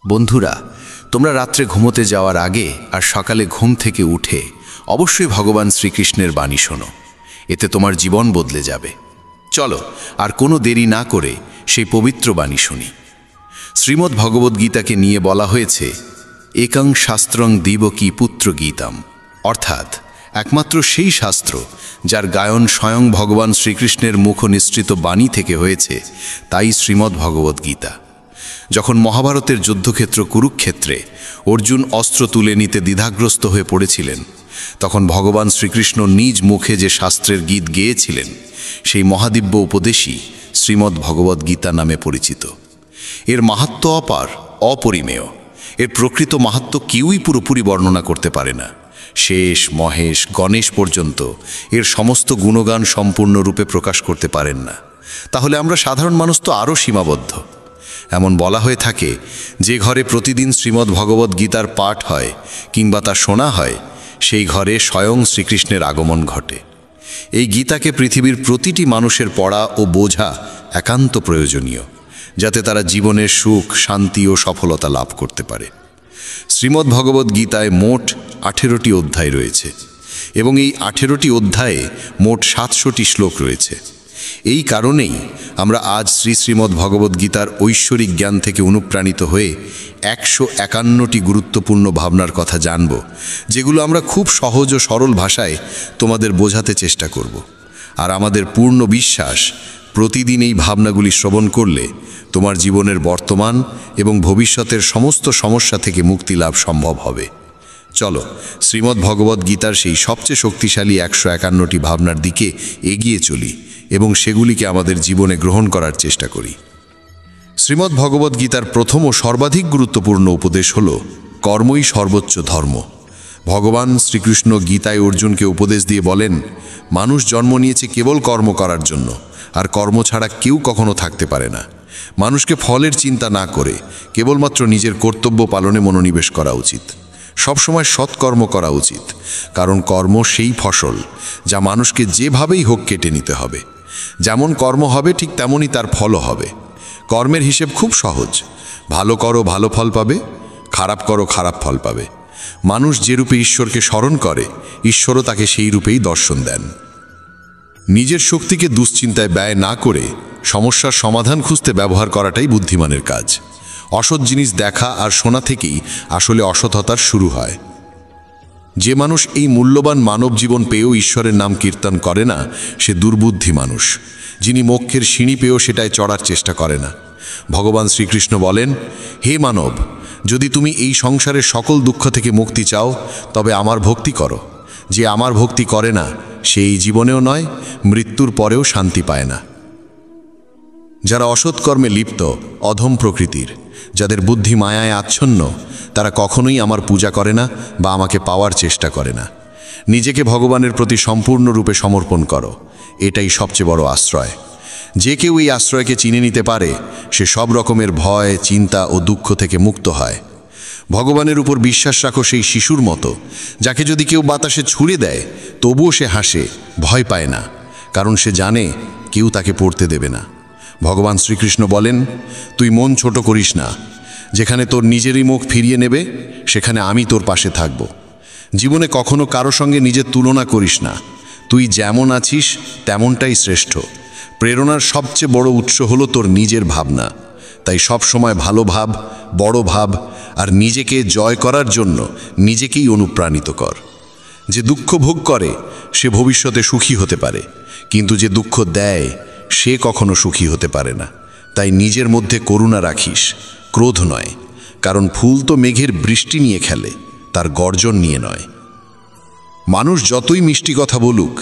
বন্ধুরা, তোমরা রাত্রে ঘুমোতে যাওয়ার আগে আর সকালে ঘুম থেকে উঠে অবশ্যই ভগবান শ্রীকৃষ্ণের বাণী শোনো। এতে তোমার জীবন বদলে যাবে। চলো আর কোনো দেরি না করে সেই পবিত্র বাণী শুনি। শ্রীমদ্ ভগবদ্গীতাকে নিয়ে বলা হয়েছে একং শাস্ত্রং দিবকী পুত্র গীতাম, অর্থাৎ একমাত্র সেই শাস্ত্র যার গায়ন স্বয়ং ভগবান শ্রীকৃষ্ণের মুখ নিঃসৃত বাণী থেকে হয়েছে, তাই শ্রীমদ্ ভগবদ্গীতা। যখন মহাভারতের যুদ্ধক্ষেত্র কুরুক্ষেত্রে অর্জুন অস্ত্র তুলে নিতে দ্বিধাগ্রস্ত হয়ে পড়েছিলেন, তখন ভগবান শ্রীকৃষ্ণ নিজ মুখে যে শাস্ত্রের গীত গেয়েছিলেন, সেই মহাদিব্য উপদেশই শ্রীমদ্ ভগবদ্গীতা নামে পরিচিত। এর মাহাত্ম্য অপার, অপরিমেয়। এর প্রকৃত মাহাত্ম্য কেউই পুরোপুরি বর্ণনা করতে পারে না। শেষ, মহেশ, গণেশ পর্যন্ত এর সমস্ত গুণগান সম্পূর্ণরূপে প্রকাশ করতে পারেন না। তাহলে আমরা সাধারণ মানুষ তো আরও সীমাবদ্ধ। এমন বলা হয়ে থাকে, যে ঘরে প্রতিদিন শ্রীমদ্ ভগবদ্গীতার পাঠ হয় কিংবা তা শোনা হয়, সেই ঘরে স্বয়ং শ্রীকৃষ্ণের আগমন ঘটে। এই গীতাকে পৃথিবীর প্রতিটি মানুষের পড়া ও বোঝা একান্ত প্রয়োজনীয়, যাতে তারা জীবনের সুখ, শান্তি ও সফলতা লাভ করতে পারে। শ্রীমদ্ ভগবদ্গীতায় মোট 18টি অধ্যায় রয়েছে এবং এই 18টি অধ্যায়ে মোট 700টি শ্লোক রয়েছে। এই কারণেই আমরা আজ শ্রীমদ্ ভগবদ্গীতার ঐশ্বরিক জ্ঞান থেকে অনুপ্রাণিত হয়ে 151টি গুরুত্বপূর্ণ ভাবনার কথা জানব, যেগুলো আমরা খুব সহজ ও সরল ভাষায় তোমাদের বোঝাতে চেষ্টা করব। আর আমাদের পূর্ণ বিশ্বাস, প্রতিদিন এই ভাবনাগুলি শ্রবণ করলে তোমার জীবনের বর্তমান এবং ভবিষ্যতের সমস্ত সমস্যা থেকে মুক্তি লাভ সম্ভব হবে। চলো শ্রীমদ্ ভগবদ্গীতার সেই সবচেয়ে শক্তিশালী 151টি ভাবনার দিকে এগিয়ে চলি এবং সেগুলিকে আমাদের জীবনে গ্রহণ করার চেষ্টা করি। শ্রীমদ্ ভগবদ্গীতার প্রথম ও সর্বাধিক গুরুত্বপূর্ণ উপদেশ হল কর্মই সর্বোচ্চ ধর্ম। ভগবান শ্রীকৃষ্ণ গীতায় অর্জুনকে উপদেশ দিয়ে বলেন, মানুষ জন্ম নিয়েছে কেবল কর্ম করার জন্য, আর কর্ম ছাড়া কেউ কখনো থাকতে পারে না। মানুষকে ফলের চিন্তা না করে কেবলমাত্র নিজের কর্তব্য পালনে মনোনিবেশ করা উচিত। সবসময় সৎকর্ম করা উচিত, কারণ কর্ম সেই ফসল যা মানুষকে যেভাবেই হোক কেটে নিতে হবে। যেমন কর্ম হবে ঠিক তেমনই তার ফলও হবে। কর্মের হিসেব খুব সহজ। ভালো করো, ভালো ফল পাবে; খারাপ করো, খারাপ ফল পাবে। মানুষ যে রূপে ঈশ্বরকে স্মরণ করে, ঈশ্বরও তাকে সেই রূপেই দর্শন দেন। নিজের শক্তিকে দুশ্চিন্তায় ব্যয় না করে সমস্যার সমাধান খুঁজতে ব্যবহার করাটাই বুদ্ধিমানের কাজ। অসৎ জিনিস দেখা আর শোনা থেকেই আসলে অসৎতার শুরু হয়। যে মানুষ এই মূল্যবান মানব জীবন পেয়েও ঈশ্বরের নাম কীর্তন করে না, সে দুর্বুদ্ধি মানুষ, যিনি মোক্ষের সিঁড়ি পেয়েও সেটায় চড়ার চেষ্টা করে না। ভগবান শ্রীকৃষ্ণ বলেন, হে মানব, যদি তুমি এই সংসারের সকল দুঃখ থেকে মুক্তি চাও, তবে আমার ভক্তি করো। যে আমার ভক্তি করে না, সে এই জীবনেও নয়, মৃত্যুর পরেও শান্তি পায় না। যারা অসৎকর্মে লিপ্ত, অধম প্রকৃতির, যাদের বুদ্ধি মায়ায় আচ্ছন্ন, তারা কখনোই আমার পূজা করে না বা আমাকে পাওয়ার চেষ্টা করে না। নিজেকে ভগবানের প্রতি সম্পূর্ণরূপে সমর্পণ করো, এটাই সবচেয়ে বড় আশ্রয়। যে কেউ এই আশ্রয়কে চিনে নিতে পারে, সে সব রকমের ভয়, চিন্তা ও দুঃখ থেকে মুক্ত হয়। ভগবানের উপর বিশ্বাস রাখো সেই শিশুর মতো, যাকে যদি কেউ বাতাসে ছুঁড়ে দেয় তবুও সে হাসে, ভয় পায় না, কারণ সে জানে কেউ তাকে পড়তে দেবে না। ভগবান শ্রীকৃষ্ণ বলেন, তুই মন ছোট করিস না। যেখানে তোর নিজেরই মুখ ফিরিয়ে নেবে, সেখানে আমি তোর পাশে থাকব। জীবনে কখনো কারো সঙ্গে নিজের তুলনা করিস না। তুই যেমন আছিস তেমনটাই শ্রেষ্ঠ। প্রেরণার সবচেয়ে বড় উৎস হলো তোর নিজের ভাবনা। তাই সব সময় ভালো ভাব, বড় ভাব, আর নিজেকে জয় করার জন্য নিজেকেই অনুপ্রাণিত কর। যে দুঃখ ভোগ করে সে ভবিষ্যতে সুখী হতে পারে, কিন্তু যে দুঃখ দেয় সে কখনো সুখী হতে পারে না। তাই নিজের মধ্যে করুণা রাখিস, ক্রোধ নয়, কারণ ফুল তো মেঘের বৃষ্টি নিয়ে খেলে, তার গর্জন নিয়ে নয়। মানুষ যতই মিষ্টি কথা বলুক,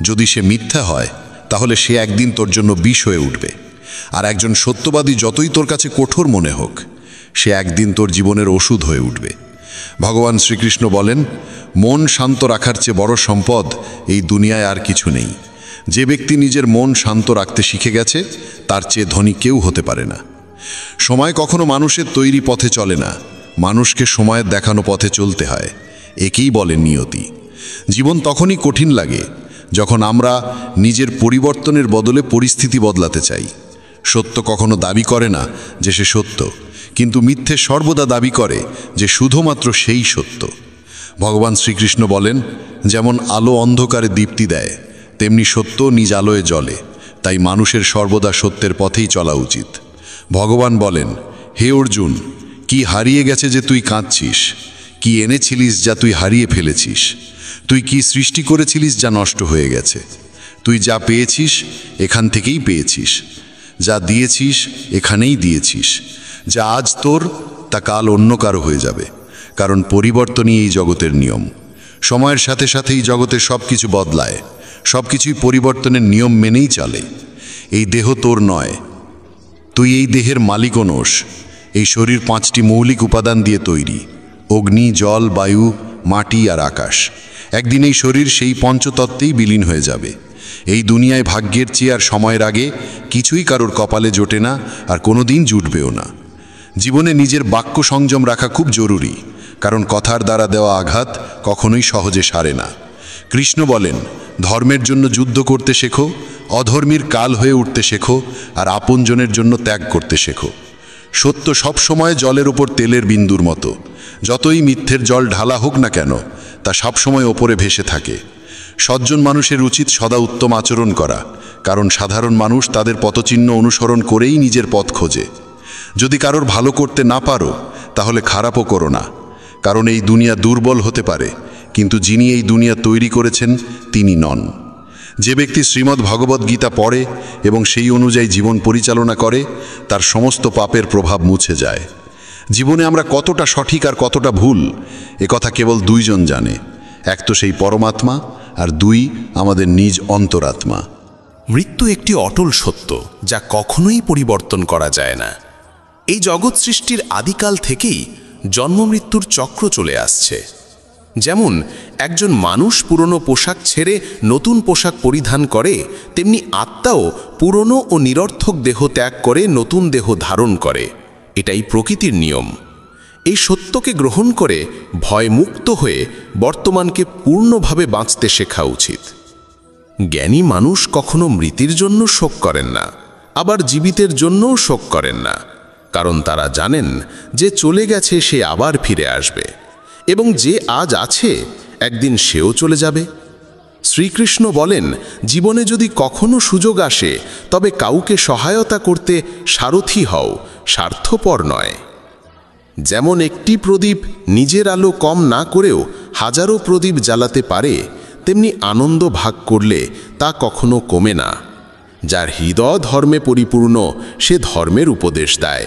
যদি সে মিথ্যা হয়, তাহলে সে একদিন তোর জন্য বিষ হয়ে উঠবে। আর একজন সত্যবাদী যতই তোর কাছে কঠোর মনে হোক, সে একদিন তোর জীবনের ওষুধ হয়ে উঠবে। ভগবান শ্রীকৃষ্ণ বলেন, মন শান্ত রাখার চেয়ে বড় সম্পদ এই দুনিয়ায় আর কিছু নেই। যে ব্যক্তি নিজের মন শান্ত রাখতে শিখে গেছে, তার চেয়ে ধনী কেউ হতে পারে না। সময় কখনো মানুষের তৈরি পথে চলে না, মানুষকে সময়ের দেখানো পথে চলতে হয়। একেই বলে নিয়তি। জীবন তখনই কঠিন লাগে যখন আমরা নিজের পরিবর্তনের বদলে পরিস্থিতি বদলাতে চাই। সত্য কখনো দাবি করে না যে সে সত্য, কিন্তু মিথ্যে সর্বদা দাবি করে যে শুধুমাত্র সেই সত্য। ভগবান শ্রীকৃষ্ণ বলেন, যেমন আলো অন্ধকারে দীপ্তি দেয়, তেমনি সত্য নিজ আলোয় জ্বলে। তাই মানুষের সর্বদা সত্যের পথেই চলা উচিত। ভগবান বলেন, হে অর্জুন, কি হারিয়ে গেছে যে তুই কাঁদছিস? কি এনেছিলিস যা তুই হারিয়ে ফেলেছিস? তুই কি সৃষ্টি করেছিলিস যা নষ্ট হয়ে গেছে? তুই যা পেয়েছিস এখান থেকেই পেয়েছিস, যা দিয়েছিস এখানেই দিয়েছিস। যা আজ তোর তা কাল অন্য কারো হয়ে যাবে, কারণ পরিবর্তনই এই জগতের নিয়ম। সময়ের সাথে সাথেই জগতের সব কিছু বদলায়, সব কিছুই পরিবর্তনের নিয়ম মেনেই চলে। এই দেহ তোর নয়, তুই এই দেহের মালিকও নোস। এই শরীর 5টি মৌলিক উপাদান দিয়ে তৈরি: অগ্নি, জল, বায়ু, মাটি আর আকাশ। একদিন এই শরীর সেই পঞ্চতত্ত্বেই বিলীন হয়ে যাবে। এই দুনিয়ায় ভাগ্যের চেয়ে আর সময়ের আগে কিছুই কারোর কপালে জোটে না, আর কোনো দিন জুটবেও না। জীবনে নিজের বাক্য সংযম রাখা খুব জরুরি, কারণ কথার দ্বারা দেওয়া আঘাত কখনোই সহজে সারে না। কৃষ্ণ বলেন, ধর্মের জন্য যুদ্ধ করতে শেখো, অধর্মীর কাল হয়ে উঠতে শেখো, আর আপনজনের জন্য ত্যাগ করতে শেখো। সত্য সব সময় জলের উপর তেলের বিন্দুর মতো। যতই মিথ্যের জল ঢালা হোক না কেন, তা সবসময় ওপরে ভেসে থাকে। সজ্জন মানুষের উচিত সদা উত্তম আচরণ করা, কারণ সাধারণ মানুষ তাদের পথচিহ্ন অনুসরণ করেই নিজের পথ খোঁজে। যদি কারোর ভালো করতে না পারো, তাহলে খারাপও করো না, কারণ এই দুনিয়া দুর্বল হতে পারে, কিন্তু যিনি এই দুনিয়া তৈরি করেছেন তিনি নন। যে ব্যক্তি শ্রীমদ্ ভগবদ্ গীতা পড়ে এবং সেই অনুযায়ী জীবন পরিচালনা করে, তার সমস্ত পাপের প্রভাব মুছে যায়। জীবনে আমরা কতটা সঠিক আর কতটা ভুল, একথা কেবল দুইজন জানে। এক তো সেই পরমাত্মা, আর দুই আমাদের নিজ অন্তরাত্মা। মৃত্যু একটি অটল সত্য, যা কখনোই পরিবর্তন করা যায় না। এই জগৎ সৃষ্টির আদিকাল থেকেই জন্ম-মৃত্যুর চক্র চলে আসছে। যেমন একজন মানুষ পুরনো পোশাক ছেড়ে নতুন পোশাক পরিধান করে, তেমনি আত্মাও পুরনো ও নিরর্থক দেহ ত্যাগ করে নতুন দেহ ধারণ করে। এটাই প্রকৃতির নিয়ম। এই সত্যকে গ্রহণ করে ভয়মুক্ত হয়ে বর্তমানকে পূর্ণভাবে বাঁচতে শেখা উচিত। জ্ঞানী মানুষ কখনো মৃতির জন্য শোক করেন না, আবার জীবিতের জন্যও শোক করেন না, কারণ তারা জানেন যে চলে গেছে সে আবার ফিরে আসবে, এবং যে আজ আছে একদিন সেও চলে যাবে। শ্রীকৃষ্ণ বলেন, জীবনে যদি কখনো সুযোগ আসে, তবে কাউকে সহায়তা করতে সারথি হও, স্বার্থপর নয়। যেমন একটি প্রদীপ নিজের আলো কম না করেও হাজারো প্রদীপ জ্বালাতে পারে, তেমনি আনন্দ ভাগ করলে তা কখনো কমে না। যার হৃদয় ধর্মে পরিপূর্ণ, সে ধর্মের উপদেশ দেয়,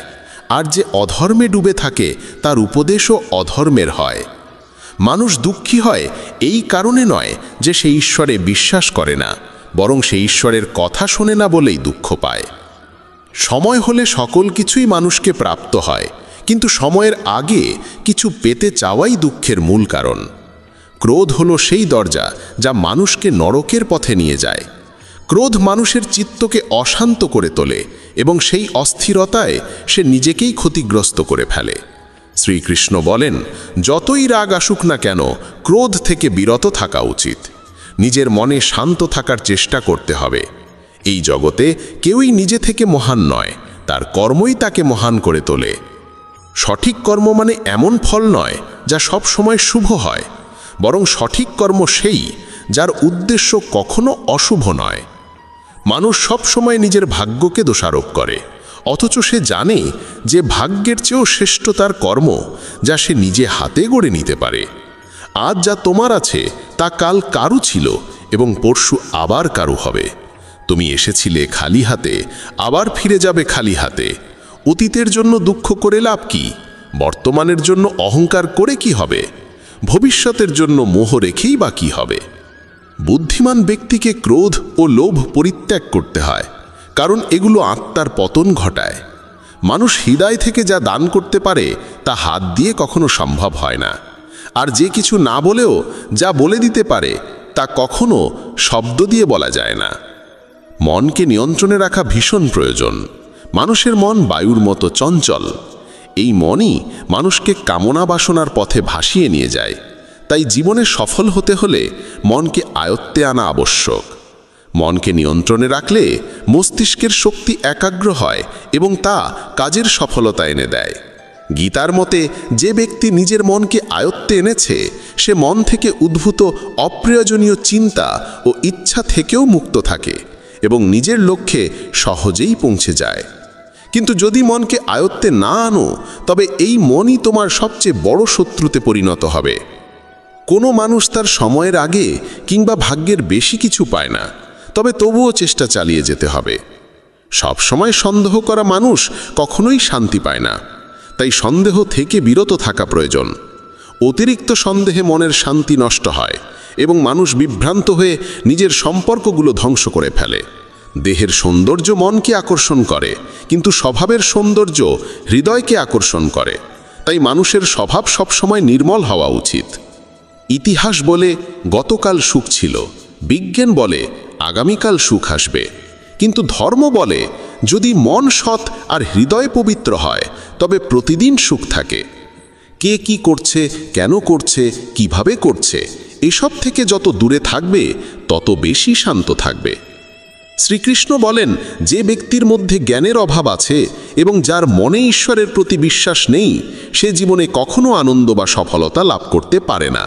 আর যে অধর্মে ডুবে থাকে তার উপদেশও অধর্মের হয়। মানুষ দুঃখী হয় এই কারণে নয় যে সে ঈশ্বরে বিশ্বাস করে না, বরং সে ঈশ্বরের কথা শোনে না বলেই দুঃখ পায়। সময় হলে সকল কিছুই মানুষকে প্রাপ্ত হয়, কিন্তু সময়ের আগে কিছু পেতে চাওয়াই দুঃখের মূল কারণ। ক্রোধ হলো সেই দরজা যা মানুষকে নরকের পথে নিয়ে যায়। ক্রোধ মানুষের চিত্তকে অশান্ত করে তোলে এবং সেই অস্থিরতায় সে নিজেকেই ক্ষতিগ্রস্ত করে ফেলে। শ্রীকৃষ্ণ বলেন, যতই রাগ আসুক না কেন, ক্রোধ থেকে বিরত থাকা উচিত। নিজের মনে শান্ত থাকার চেষ্টা করতে হবে। এই জগতে কেউই নিজে থেকে মহান নয়, তার কর্মই তাকে মহান করে তোলে। সঠিক কর্ম মানে এমন ফল নয় যা সব সময় শুভ হয়, বরং সঠিক কর্ম সেই যার উদ্দেশ্য কখনো অশুভ নয়। মানুষ সব সময় নিজের ভাগ্যকে দোষারোপ করে, অথচ সে জানে যে ভাগ্যের চেয়েও শ্রেষ্ঠ তার কর্ম, যা সে নিজে হাতে গড়ে নিতে পারে। আজ যা তোমার আছে তা কাল কারু ছিল এবং পরশু আবার কারু হবে। তুমি এসেছিলে খালি হাতে, আবার ফিরে যাবে খালি হাতে। অতীতের জন্য দুঃখ করে লাভ কি? বর্তমানের জন্য অহংকার করে কি হবে? ভবিষ্যতের জন্য মোহ রেখেই বা কি হবে? বুদ্ধিমান ব্যক্তিকে ক্রোধ ও লোভ পরিত্যাগ করতে হয়, কারণ এগুলো আত্মার পতন ঘটায়। মানুষ হৃদয় থেকে যা দান করতে পারে তা হাত দিয়ে কখনো সম্ভব হয় না, আর যে কিছু না বলেও যা বলে দিতে পারে তা কখনো শব্দ দিয়ে বলা যায় না। মনকে নিয়ন্ত্রণে রাখা ভীষণ প্রয়োজন। মানুষের মন বায়ুর মতো চঞ্চল। এই মনই মানুষকে কামনা বাসনার পথে ভাসিয়ে নিয়ে যায়। তাই জীবনে সফল হতে হলে মনকে আয়ত্তে আনা আবশ্যক। মনকে নিয়ন্ত্রণে রাখলে মস্তিষ্কের শক্তি একাগ্র হয় এবং তা কাজের সফলতা এনে দেয়। গীতার মতে যে ব্যক্তি নিজের মনকে আয়ত্তে এনেছে সে মন থেকে উদ্ভূত অপ্রয়োজনীয় চিন্তা ও ইচ্ছা থেকেও মুক্ত থাকে এবং নিজের লক্ষ্যে সহজেই পৌঁছে যায়। কিন্তু যদি মনকে আয়ত্তে না আনো তবে এই মনই তোমার সবচেয়ে বড় শত্রুতে পরিণত হবে। কোনো মানুষ তার সময়ের আগে কিংবা ভাগ্যের বেশি কিছু পায় না, তবে তবুও চেষ্টা চালিয়ে যেতে হবে। সব সময় সন্দেহ করা মানুষ কখনোই শান্তি পায় না, তাই সন্দেহ থেকে বিরত থাকা প্রয়োজন। অতিরিক্ত সন্দেহে মনের শান্তি নষ্ট হয় এবং মানুষ বিভ্রান্ত হয়ে নিজের সম্পর্কগুলো ধ্বংস করে ফেলে। দেহের সৌন্দর্য মনকে আকর্ষণ করে, কিন্তু স্বভাবের সৌন্দর্য হৃদয়কে আকর্ষণ করে। তাই মানুষের স্বভাব সবসময় নির্মল হওয়া উচিত। ইতিহাস বলে গতকাল সুখ ছিল, বিজ্ঞান বলে আগামীকাল সুখ আসবে, কিন্তু ধর্ম বলে যদি মন সৎ আর হৃদয় পবিত্র হয় তবে প্রতিদিন সুখ থাকে। কে কি করছে, কেন করছে, কিভাবে করছে, এসব থেকে যত দূরে থাকবে তত বেশি শান্ত থাকবে। শ্রীকৃষ্ণ বলেন, যে ব্যক্তির মধ্যে জ্ঞানের অভাব আছে এবং যার মনে ঈশ্বরের প্রতি বিশ্বাস নেই সে জীবনে কখনো আনন্দ বা সফলতা লাভ করতে পারে না।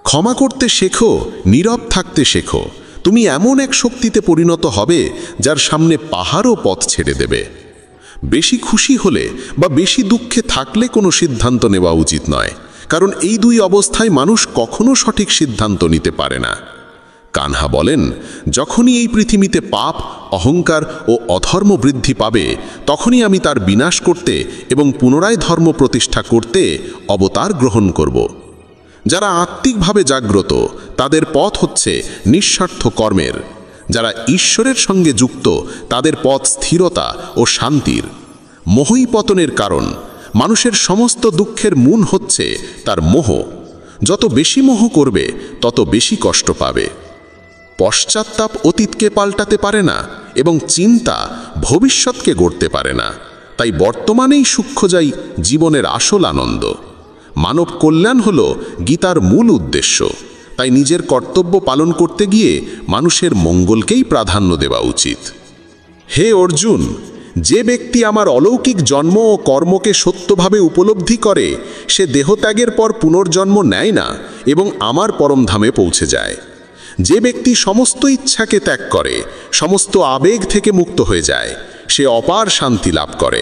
ক্ষমা করতে শেখো, নীরব থাকতে শেখো, তুমি এমন এক শক্তিতে পরিণত হবে যার সামনে পাহাড়ও পথ ছেড়ে দেবে। বেশি খুশি হলে বা বেশি দুঃখে থাকলে কোনো সিদ্ধান্ত নেওয়া উচিত নয়, কারণ এই দুই অবস্থায় মানুষ কখনো সঠিক সিদ্ধান্ত নিতে পারে না। কানহা বলেন, যখনই এই পৃথিবীতে পাপ, অহংকার ও অধর্ম বৃদ্ধি পাবে তখনই আমি তার বিনাশ করতে এবং পুনরায় ধর্ম প্রতিষ্ঠা করতে অবতার গ্রহণ করব। যারা আত্মিকভাবে জাগ্রত তাদের পথ হচ্ছে নিঃস্বার্থ কর্মের। যারা ঈশ্বরের সঙ্গে যুক্ত তাদের পথ স্থিরতা ও শান্তির। মোহই পতনের কারণ। মানুষের সমস্ত দুঃখের মূল হচ্ছে তার মোহ। যত বেশি মোহ করবে তত বেশি কষ্ট পাবে। পশ্চাত্তাপ অতীতকে পাল্টাতে পারে না এবং চিন্তা ভবিষ্যৎকে গড়তে পারে না। তাই বর্তমানেই সূক্ষ্ম যাই জীবনের আসল আনন্দ। মানব কল্যাণ হল গীতার মূল উদ্দেশ্য। তাই নিজের কর্তব্য পালন করতে গিয়ে মানুষের মঙ্গলকেই প্রাধান্য দেওয়া উচিত। হে অর্জুন, যে ব্যক্তি আমার অলৌকিক জন্ম ও কর্মকে সত্যভাবে উপলব্ধি করে সে দেহত্যাগের পর পুনর্জন্ম নেয় না এবং আমার পরমধামে পৌঁছে যায়। যে ব্যক্তি সমস্ত ইচ্ছাকে ত্যাগ করে, সমস্ত আবেগ থেকে মুক্ত হয়ে যায়, সে অপার শান্তি লাভ করে।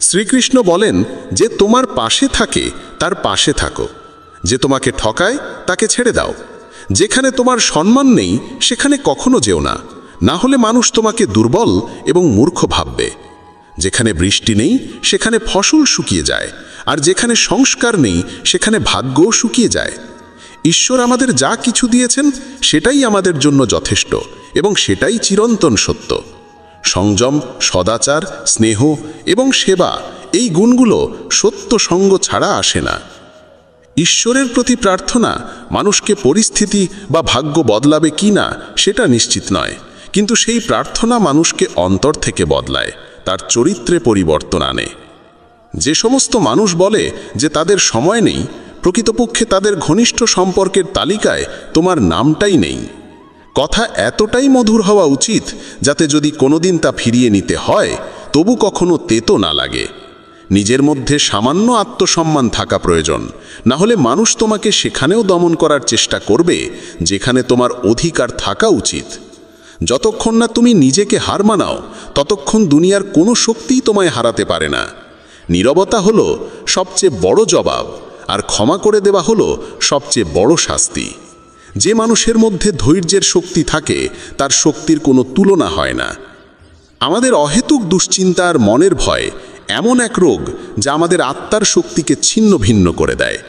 শ্রীকৃষ্ণ বলেন, যে তোমার পাশে থাকে তার পাশে থাকো, যে তোমাকে ঠকায় তাকে ছেড়ে দাও। যেখানে তোমার সম্মান নেই সেখানে কখনো যেও না, না হলে মানুষ তোমাকে দুর্বল এবং মূর্খ ভাববে। যেখানে বৃষ্টি নেই সেখানে ফসল শুকিয়ে যায়, আর যেখানে সংস্কার নেই সেখানে ভাগ্যও শুকিয়ে যায়। ঈশ্বর আমাদের যা কিছু দিয়েছেন সেটাই আমাদের জন্য যথেষ্ট এবং সেটাই চিরন্তন সত্য। সংযম, সদাচার, স্নেহ এবং সেবা, এই গুণগুলো সত্য সঙ্গ ছাড়া আসে না। ঈশ্বরের প্রতি প্রার্থনা মানুষকে পরিস্থিতি বা ভাগ্য বদলাবে কি না সেটা নিশ্চিত নয়, কিন্তু সেই প্রার্থনা মানুষকে অন্তর থেকে বদলায়, তার চরিত্রে পরিবর্তন আনে। যে সমস্ত মানুষ বলে যে তাদের সময় নেই, প্রকৃতপক্ষে তাদের ঘনিষ্ঠ সম্পর্কের তালিকায় তোমার নামটাই নেই। কথা এতটাই মধুর হওয়া উচিত যাতে যদি কোনোদিন তা ফিরিয়ে নিতে হয় তবু কখনো তেতো না লাগে। নিজের মধ্যে সামান্য আত্মসম্মান থাকা প্রয়োজন, না হলে মানুষ তোমাকে সেখানেও দমন করার চেষ্টা করবে যেখানে তোমার অধিকার থাকা উচিত। যতক্ষণ না তুমি নিজেকে হার মানাও ততক্ষণ দুনিয়ার কোনো শক্তিই তোমায় হারাতে পারে না। নীরবতা হলো সবচেয়ে বড় জবাব, আর ক্ষমা করে দেওয়া হলো সবচেয়ে বড় শাস্তি। যে মানুষের মধ্যে ধৈর্যের শক্তি থাকে তার শক্তির কোনো তুলনা হয় না। আমাদের অহেতুক দুশ্চিন্তা আর মনের ভয় এমন এক রোগ যা আমাদের আত্মার শক্তিকে ছিন্ন ভিন্ন করে দেয়।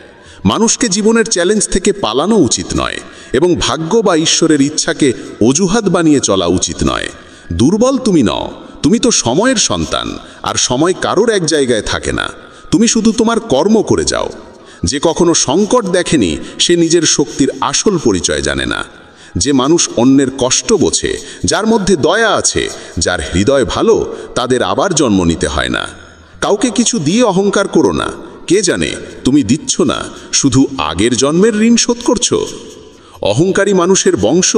মানুষকে জীবনের চ্যালেঞ্জ থেকে পালানো উচিত নয় এবং ভাগ্য বা ঈশ্বরের ইচ্ছাকে অজুহাত বানিয়ে চলা উচিত নয়। দুর্বল তুমি নও, তুমি তো সময়ের সন্তান, আর সময় কারোর এক জায়গায় থাকে না। তুমি শুধু তোমার কর্ম করে যাও। যে কখনো সংকট দেখেনি সে নিজের শক্তির আসল পরিচয় জানে না। যে মানুষ অন্যের কষ্ট বোঝে, যার মধ্যে দয়া আছে, যার হৃদয় ভালো, তাদের আবার জন্ম নিতে হয় না। কাউকে কিছু দিয়ে অহংকার করো না। কে জানে তুমি দিচ্ছ না, শুধু আগের জন্মের ঋণ শোধ করছো। অহংকারী মানুষের বংশ,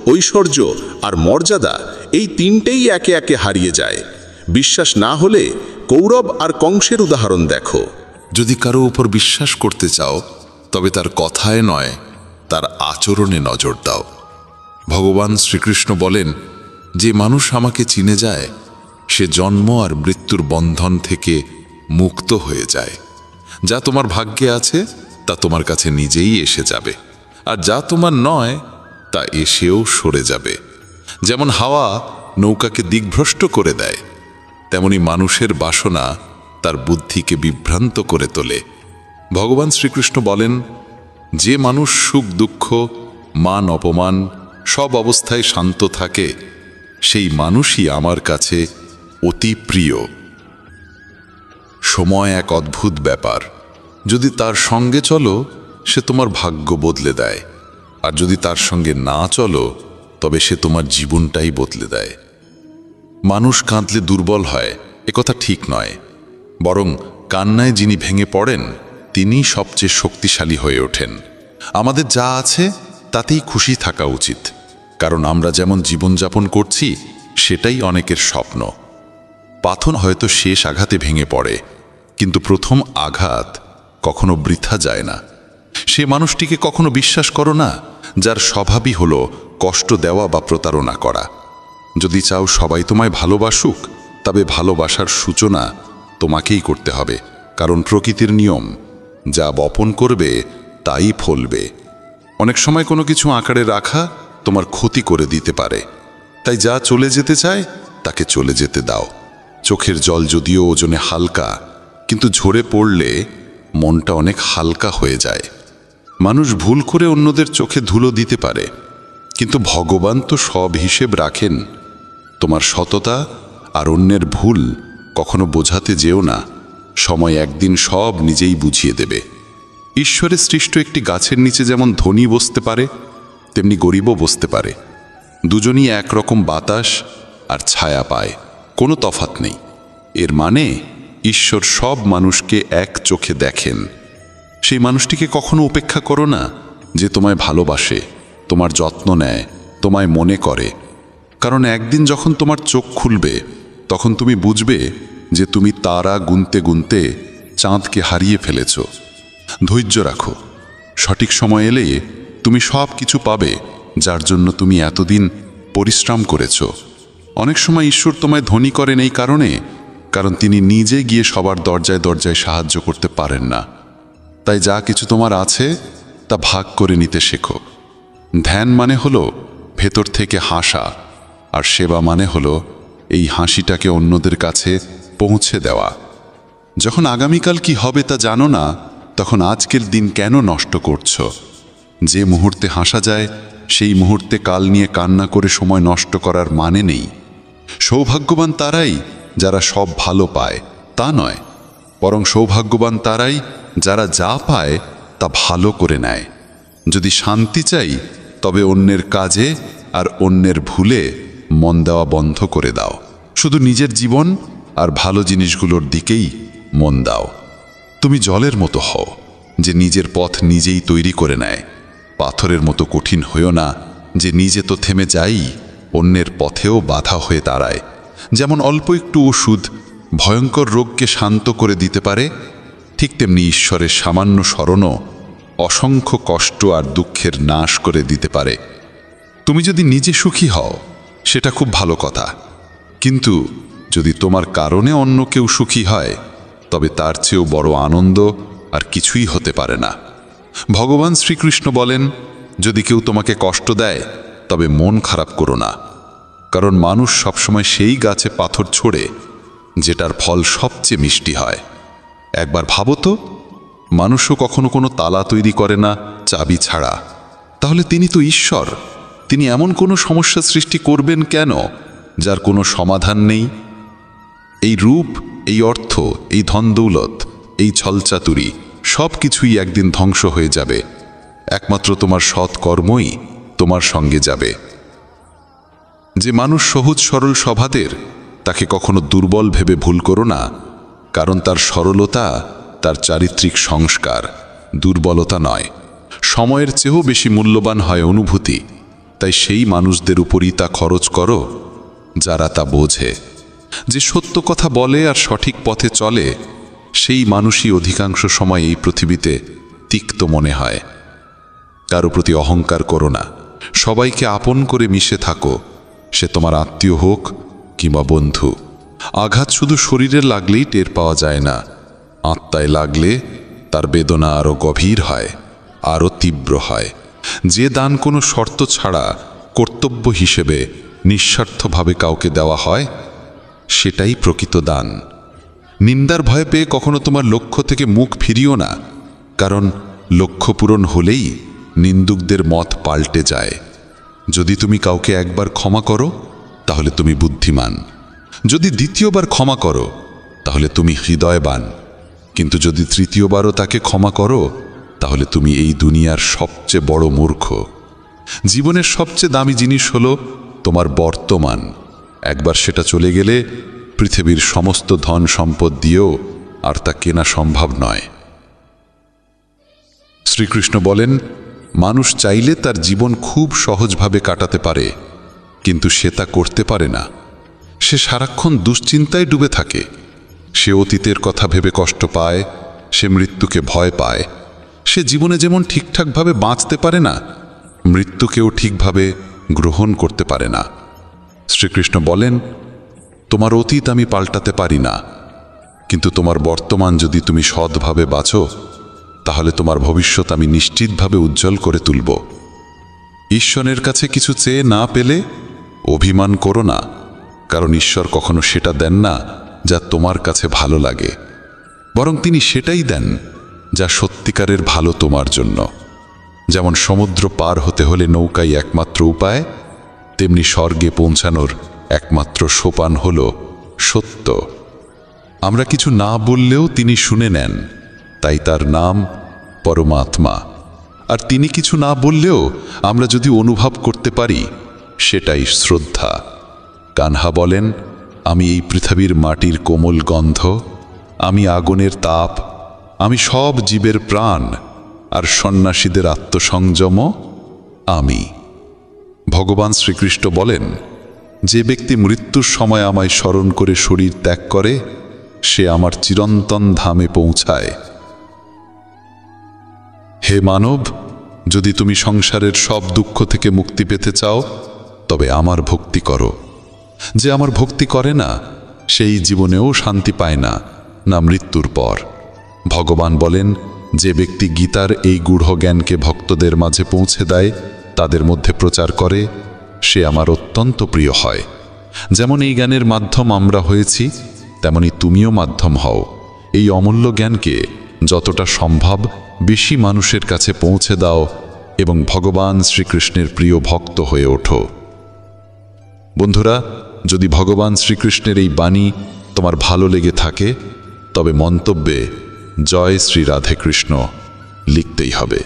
ঐশ্বর্য আর মর্যাদা, এই তিনটেই একে একে হারিয়ে যায়। বিশ্বাস না হলে কৌরব আর কংসের উদাহরণ দেখো। যদি কারো উপর বিশ্বাস করতে চাও তবে তার কথায় নয়, তার আচরণে নজর দাও। ভগবান শ্রীকৃষ্ণ বলেন, যে মানুষ আমাকে চিনে যায় সে জন্ম আর মৃত্যুর বন্ধন থেকে মুক্ত হয়ে যায়। যা তোমার ভাগ্যে আছে তা তোমার কাছে নিজেই এসে যাবে, আর যা তোমার নয় তা এসেও সরে যাবে। যেমন হাওয়া নৌকাকে দিকভ্রষ্ট করে দেয়, তেমনি মানুষের বাসনা তার বুদ্ধিকে বিভ্রান্ত করে তোলে। ভগবান শ্রীকৃষ্ণ বলেন, যে মানুষ সুখ দুঃখ মান অপমান সব অবস্থায় শান্ত থাকে সেই মানুষই আমার কাছে অতি প্রিয়। সময় এক অদ্ভুত ব্যাপার। যদি তার সঙ্গে চলো সে তোমার ভাগ্য বদলে দেয়, আর যদি তার সঙ্গে না চলো তবে সে তোমার জীবনটাই বদলে দেয়। মানুষ কাঁদলে দুর্বল হয় একথা ঠিক নয়, বরং কান্নায় যিনি ভেঙে পড়েন তিনি সবচেয়ে শক্তিশালী হয়ে ওঠেন। আমাদের যা আছে তাতেই খুশি থাকা উচিত, কারণ আমরা যেমন জীবনযাপন করছি সেটাই অনেকের স্বপ্ন। পাথর হয়তো শেষ আঘাতে ভেঙে পড়ে, কিন্তু প্রথম আঘাত কখনো বৃথা যায় না। সে মানুষটিকে কখনো বিশ্বাস করো না যার স্বভাবই হলো কষ্ট দেওয়া বা প্রতারণা করা। যদি চাও সবাই তোমায় ভালোবাসুক, তবে ভালোবাসার সূচনা তোমাকেই করতে হবে, কারণ প্রকৃতির নিয়ম যা বপন করবে তাই ফলবে। অনেক সময় কোনো কিছু আঁকড়ে রাখা তোমার ক্ষতি করে দিতে পারে, তাই যা চলে যেতে চায় তাকে চলে যেতে দাও। চোখের জল যদিও ওজনে হালকা, কিন্তু ঝরে পড়লে মনটা অনেক হালকা হয়ে যায়। মানুষ ভুল করে অন্যদের চোখে ধুলো দিতে পারে, কিন্তু ভগবান তো সব হিসেব রাখেন। তোমার সততা আর অন্যের ভুল কখনো বোঝাতে যেও না, সময় একদিন সব নিজেই বুঝিয়ে দেবে। ঈশ্বরের সৃষ্ট একটি গাছের নিচে যেমন ধনী বসতে পারে তেমনি গরিবও বসতে পারে। দুজনই একরকম বাতাস আর ছায়া পায়, কোনো তফাৎ নেই। এর মানে ঈশ্বর সব মানুষকে এক চোখে দেখেন। সেই মানুষটিকে কখনো উপেক্ষা করো না যে তোমায় ভালোবাসে, তোমার যত্ন নেয়, তোমায় মনে করে, কারণ একদিন যখন তোমার চোখ খুলবে তখন তুমি বুঝবে যে তুমি তারা গুনতে গুনতে চাঁদকে হারিয়ে ফেলেছ। ধৈর্য রাখো, সঠিক সময় এলে তুমি সব কিছু পাবে যার জন্য তুমি এতদিন পরিশ্রম করেছ। অনেক সময় ঈশ্বর তোমায় ধনী করেন এই কারণ তিনি নিজে গিয়ে সবার দরজায় দরজায় সাহায্য করতে পারেন না। তাই যা কিছু তোমার আছে তা ভাগ করে নিতে শেখো। ধ্যান মানে হলো ভেতর থেকে হাসা, আর সেবা মানে হলো এই হাসিটাকে অন্যদের কাছে পৌঁছে দেওয়া। যখন আগামীকাল কি হবে তা জানো না, তখন আজকের দিন কেন নষ্ট করছো? যে মুহূর্তে হাসা যায় সেই মুহূর্তে কাল নিয়ে কান্না করে সময় নষ্ট করার মানে নেই। সৌভাগ্যবান তারাই যারা সব ভালো পায় তা নয়, বরং সৌভাগ্যবান তারাই যারা যা পায় তা ভালো করে নেয়। যদি শান্তি চাই তবে অন্যের কাজে আর অন্যের ভুলে মন দেওয়া বন্ধ করে দাও। শুধু নিজের জীবন আর ভালো জিনিসগুলোর দিকেই মন দাও। তুমি জলের মতো হও যে নিজের পথ নিজেই তৈরি করে নেয়। পাথরের মতো কঠিন হইও না যে নিজে তো থেমে যাই, অন্যের পথেও বাধা হয়ে দাঁড়ায়। যেমন অল্প একটু ওষুধ ভয়ঙ্কর রোগকে শান্ত করে দিতে পারে, ঠিক তেমনি ঈশ্বরের সামান্য স্মরণও অসংখ্য কষ্ট আর দুঃখের নাশ করে দিতে পারে। তুমি যদি নিজে সুখী হও সেটা খুব ভালো কথা, কিন্তু যদি তোমার কারণে অন্য কেউ সুখী হয় তবে তার চেয়েও বড় আনন্দ আর কিছুই হতে পারে না। ভগবান শ্রীকৃষ্ণ বলেন, যদি কেউ তোমাকে কষ্ট দেয় তবে মন খারাপ করো না, কারণ মানুষ সবসময় সেই গাছে পাথর ছোড়ে যেটার ফল সবচেয়ে মিষ্টি হয়। একবার ভাবো তো, মানুষও কখনো কোনো তালা তৈরি করে না চাবি ছাড়া, তাহলে তিনি তো ঈশ্বর। তিনি এমন কোনো সমস্যা সৃষ্টি করবেন কেন যার কোনো সমাধান নেই? এই রূপ, এই অর্থ, এই ধনদৌলত, এই ছলচাতুরি সব কিছুই একদিন ধ্বংস হয়ে যাবে। একমাত্র তোমার সৎ কর্মই তোমার সঙ্গে যাবে। যে মানুষ সহজ সরল স্বভাবের তাকে কখনো দুর্বল ভেবে ভুল করো না, কারণ তার সরলতা তার চারিত্রিক সংস্কার, দুর্বলতা নয়। সময়ের চেয়েও বেশি মূল্যবান হয় অনুভূতি, তাই সেই মানুষদের উপরই তা খরচ করো যারা তা বোঝে। যে সত্য কথা বলে আর সঠিক পথে চলে সেই মানুষই অধিকাংশ সময় এই পৃথিবীতে তিক্ত মনে হয়। কারো প্রতি অহংকার করো না, সবাইকে আপন করে মিশে থাকো, সে তোমার আত্মীয় হোক কিংবা বন্ধু। আঘাত শুধু শরীরে লাগলেই টের পাওয়া যায় না, আত্মায় লাগলে তার বেদনা আরও গভীর হয়, আরও তীব্র হয়। যে দান কোনো শর্ত ছাড়া কর্তব্য হিসেবে নিঃস্বার্থভাবে কাউকে দেওয়া হয়, সেটাই প্রকৃত দান। নিন্দার ভয় পেয়ে কখনো তোমার লক্ষ্য থেকে মুখ ফিরিও না, কারণ লক্ষ্য পূরণ হলেই নিন্দুকদের মত পাল্টে যায়। যদি তুমি কাউকে একবার ক্ষমা করো তাহলে তুমি বুদ্ধিমান, যদি দ্বিতীয়বার ক্ষমা করো তাহলে তুমি হৃদয়বান, কিন্তু যদি তৃতীয়বারও তাকে ক্ষমা করো তাহলে তুমি এই দুনিয়ার সবচেয়ে বড় মূর্খ। জীবনের সবচেয়ে দামি জিনিস হলো তোমার বর্তমান। একবার সেটা চলে গেলে পৃথিবীর সমস্ত ধন সম্পদ দিয়েও আর তা কেনা সম্ভব নয়। শ্রীকৃষ্ণ বলেন, মানুষ চাইলে তার জীবন খুব সহজভাবে কাটাতে পারে, কিন্তু সে তা করতে পারে না। সে সারাক্ষণ দুশ্চিন্তায় ডুবে থাকে। সে অতীতের কথা ভেবে কষ্ট পায়, সে মৃত্যুকে ভয় পায়। সে জীবনে যেমন ঠিকঠাকভাবে বাঁচতে পারে না, মৃত্যুকেও ঠিকভাবে গ্রহণ করতে পারে না। শ্রীকৃষ্ণ বলেন, তোমার অতীত আমি পাল্টাতে পারি না, কিন্তু তোমার বর্তমান যদি তুমি সৎভাবে বাঁচো তাহলে তোমার ভবিষ্যৎ আমি নিশ্চিতভাবে উজ্জ্বল করে তুলব। ঈশ্বরের কাছে কিছু চেয়ে না পেলে অভিমান করো না, কারণ ঈশ্বর কখনো সেটা দেন না যা তোমার কাছে ভালো লাগে, বরং তিনি সেটাই দেন যা সত্যিকারের ভালো তোমার জন্য। যেমন সমুদ্র পার হতে হলে নৌকাই একমাত্র উপায়, তেমনি স্বর্গে পৌঁছানোর একমাত্র সোপান হল সত্য। আমরা কিছু না বললেও তিনি শুনে নেন, তাই তার নাম পরমাত্মা। আর তিনি কিছু না বললেও আমরা যদি অনুভব করতে পারি, সেটাই শ্রদ্ধা। কানহা বলেন, আমি এই পৃথিবীর মাটির কোমল গন্ধ, আমি আগুনের তাপ, আমি সব জীবের প্রাণ, আর সন্ন্যাসীদের আত্মসংযম আমি। ভগবান শ্রীকৃষ্ণ বলেন, যে ব্যক্তি মৃত্যুর সময় আমায় স্মরণ করে শরীর ত্যাগ করে, সে আমার চিরন্তন ধামে পৌঁছায়। হে মানব, যদি তুমি সংসারের সব দুঃখ থেকে মুক্তি পেতে চাও তবে আমার ভক্তি করো। যে আমার ভক্তি করে না সেই জীবনেও শান্তি পায় না, না মৃত্যুর পর। ভগবান বলেন, যে ব্যক্তি গীতার এই গূঢ় জ্ঞানকে ভক্তদের মাঝে পৌঁছে দেয়, তাদের মধ্যে প্রচার করে, সে আমার অত্যন্ত প্রিয় হয়। যেমন এই জ্ঞানের মাধ্যম আমরা হয়েছি, তেমনি তুমিও মাধ্যম হও। এই অমূল্য জ্ঞানকে যতটা সম্ভব বেশি মানুষের কাছে পৌঁছে দাও এবং ভগবান শ্রীকৃষ্ণের প্রিয় ভক্ত হয়ে ওঠো। বন্ধুরা, যদি ভগবান শ্রীকৃষ্ণের এই বাণী তোমার ভালো লেগে থাকে তবে মন্তব্যে জয় শ্রী রাধে কৃষ্ণ লিখতেই হবে।